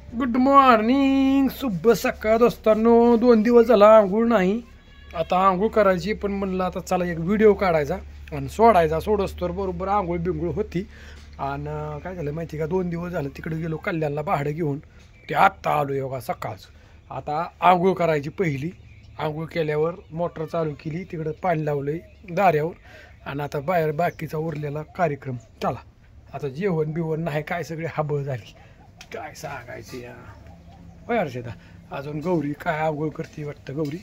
Good morning, शुभ सकाळ दोस्तांनो. 2 दिवस झाला आंघोळ नाही. आता आंघोळ करायची, पण म्हणलं आता चला एक व्हिडिओ काढायचा आणि सोडायचा. सोडस तर बरोबर आंघोळ बिंघोळ होती. आणि काय झालं माहिती का, 2 दिवस झालं तिकडे गेलो कल्याणला भाडं घेऊन. ते आत्ता आलो योगा सकाळच. आता आंघोळ करायची पहिली. आंघोळ केल्यावर मोटर चालू केली, तिकडं पाणी लावलंय दाऱ्यावर. आणि आता बाहेर बाकीचा उरलेला कार्यक्रम. चला आता जेवण बिवण नाही काय, सगळे हाबळ झाली. काय सांगायचं या होय हर्षदा. अजून गौरी काय आंघोळ करते वाटतं. गौरी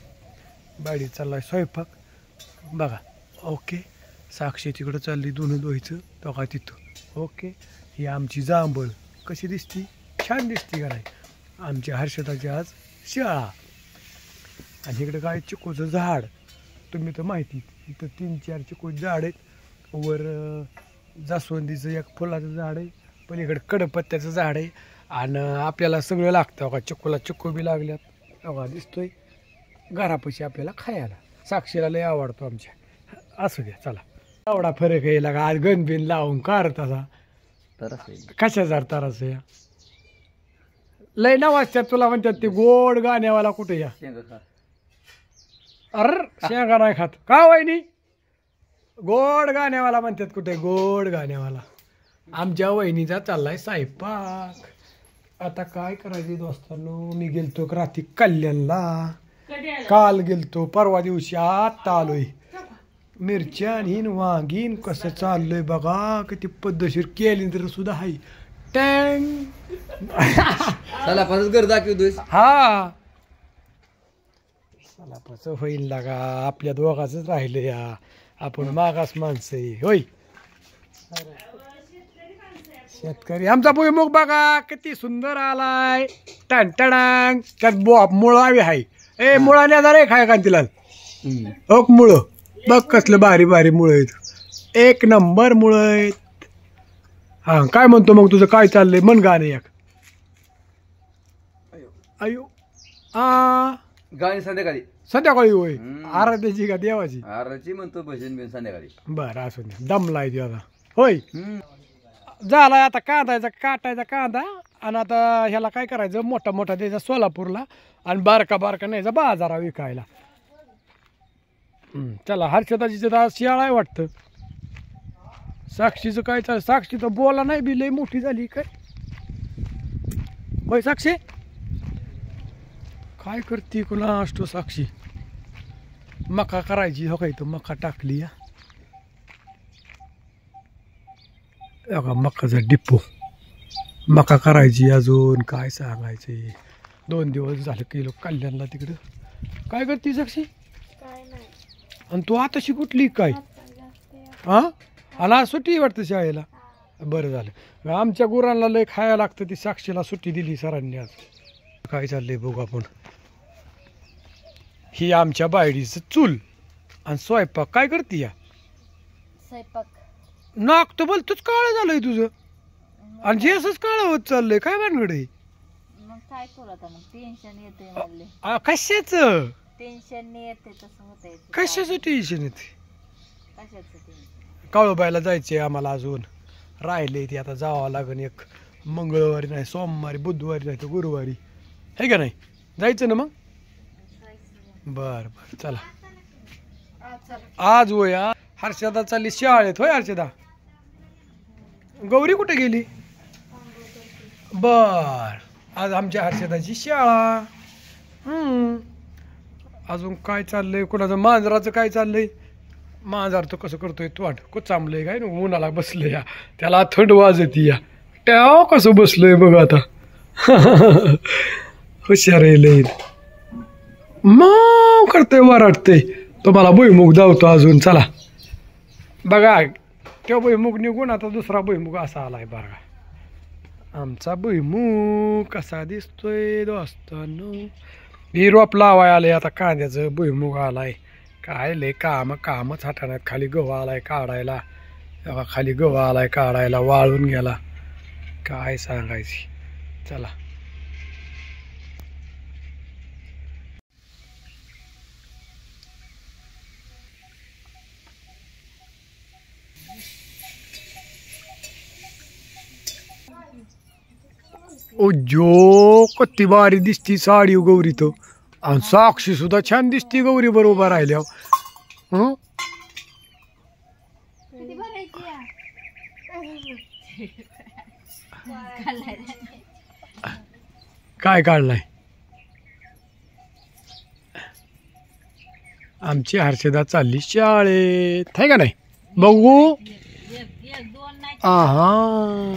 बाडी चाललाय स्वयंपाक बघा. ओके, साक्षी तिकडं चालली धुणं धुवायचं बघा तिथं. ओके, ही आमची जांभळ कशी दिसती, छान दिसती का नाही. आमच्या हर्षदाची आज शाळा. आणि इकडे काय चिकूचं झाड, तुम्ही तर माहिती इथं 3-4 चिकूचं झाड आहेत. वर जास्वंदीचं एक फुलाचं झाड आहे, पलीकडे कडपत्त्याचं झाड आहे. आणि आपल्याला सगळं लागतं बघा. चिक्कूला चिक्कू बी लागल्यात बघा, दिसतोय घरापाशी आपल्याला खायला. साक्षीला लय आवडतो आमच्या. असू द्या चला. एवढा फरक आहे लागा. आज गणबिन लावून कार तसा कशाचा तरस या लय नावाजतात तुला म्हणतात. ते गोड गाण्यावाला कुठे या. अर शेंगा नाही खात का वहिनी. गोड गाण्यावाला म्हणतात कुठे, गोड गाण्यावाला. आमच्या वहिनीचा चाललाय स्वयंपाक. आता काय करायचे दोस्तांनो. मी गेलतो रात्री कल्याणला, काल गेलतो, परवा दिवशी आत्ता आलोय. मिरच्यान हिन वांगीन कसं चाललंय बघा. किती पद्धतशीर केली तर सुद्धा हाय टँग. घर दाखवतोय. हा सलापाच होईल लागा. आपल्या दोघाच राहिलं या. आपण मागास माणसं आहे होय. शेतकरी आमचा भुईमुग बघा किती सुंदर आलाय. टणटणांग. त्यात मुळावी हाय. ए मुळाने रे खाय का तिला. ओक मुळं बघ कसलं भारी भारी मुळं आहेत. एक नंबर मुळं आहेत. हा काय म्हणतो मग तुझं काय चाललंय, मन गाणं एक. अयो आ गाणी संध्याकाळी संध्याकाळी होय. आराध्याची का देवाची. आराची म्हणतो भजन बिन संध्याकाळी. बरं असू द्या. दमलाय देवा होय. झालाय आता कांदायचा काटायचा कांदा. आणि आता ह्याला काय करायचं, मोठा मोठा द्यायचा सोलापूरला आणि बारका बारका न्यायचा बाजारा विकायला. चला हर्षदाची शियाळा आहे वाटतं. साक्षीचं काय चाल. साक्षी तर बोला नाही बी, लई मोठी झाली काय होय साक्षी. काय करते कुणा असतो साक्षी. मका करायची हो, काही तर मका टाकली या बघा. मकाचा डिपो मका करायची. अजून काय सांगायचे. 2 दिवस झालं गेलो कल्याणला तिकडं. काय करते साक्षी. आणि तू आताशी कुठली काय हा. आणि आज सुट्टी वाटतं शाळेला. बरं झालं. आमच्या गुरांना लय खायला लागतं. ती साक्षीला सुट्टी दिली सरांनी आज. काय चाललंय बघू आपण. ही आमच्या बायडीचं चूल आणि स्वयंपाक. काय करते या स्वयंपाक. नाक तर बोलतोच काळं झालंय तुझं. आणि जेसच काळं होत चाललंय. काय भानगड आहे. मग काय करू आता, मग टेन्शन येते म्हणले. कशाच टेन्शन येते तसं होतंय. कशाचं टेन्शन येते. कशाचं टेन्शन. काळूबाईला जायचंय आम्हाला. अजून राहिले ते आता जावं लागेल. एक मंगळवारी नाही, सोमवारी, बुधवारी नाही तर गुरुवारी आहे का नाही. जायचं ना मग. बर बर चला. आज होय. हर्षदा चालली शाळेत होय. हर्षदा गौरी कुठे गेली. बर आज आमच्या हर्षदाची शाळा. अजून काय चाललंय कुणाचं. मांजराचं काय चाललंय. मांजर तो कसं करतोय तोंड कोचांबलंय काय ना. उन्हाला बसलं या. त्याला थंड वाजती या. त्या कसं बसलंय बघ आता. हुशार आहे लय. मग करतोय वराटतंय. तुम्हाला भुईमुग धावतो अजून. चला बघा तो भुईमुग निघून आता दुसरा भुईमुग असा आलाय बघा. आमचा भुईमुग कसा दिसतोय दोस्तांनो. ही रोप लावाय आलंय आता कांद्याचं. भुईमुग आलाय. काय लय कामच हाताण्यात. खाली गहू आलाय काढायला. खाली गहू आलाय काढायला. वाळून गेला. काय सांगायची. चला ओ जो कत्ती भारी दिसती साडी गौरी तो आणि साक्षी सुद्धा छान दिसती गौरी बरोबर राहिल्यावर हं? काय काढलाय आमची हर्षदा चालली शाळेत आहे का नाही बघू एक दोन नाही आहा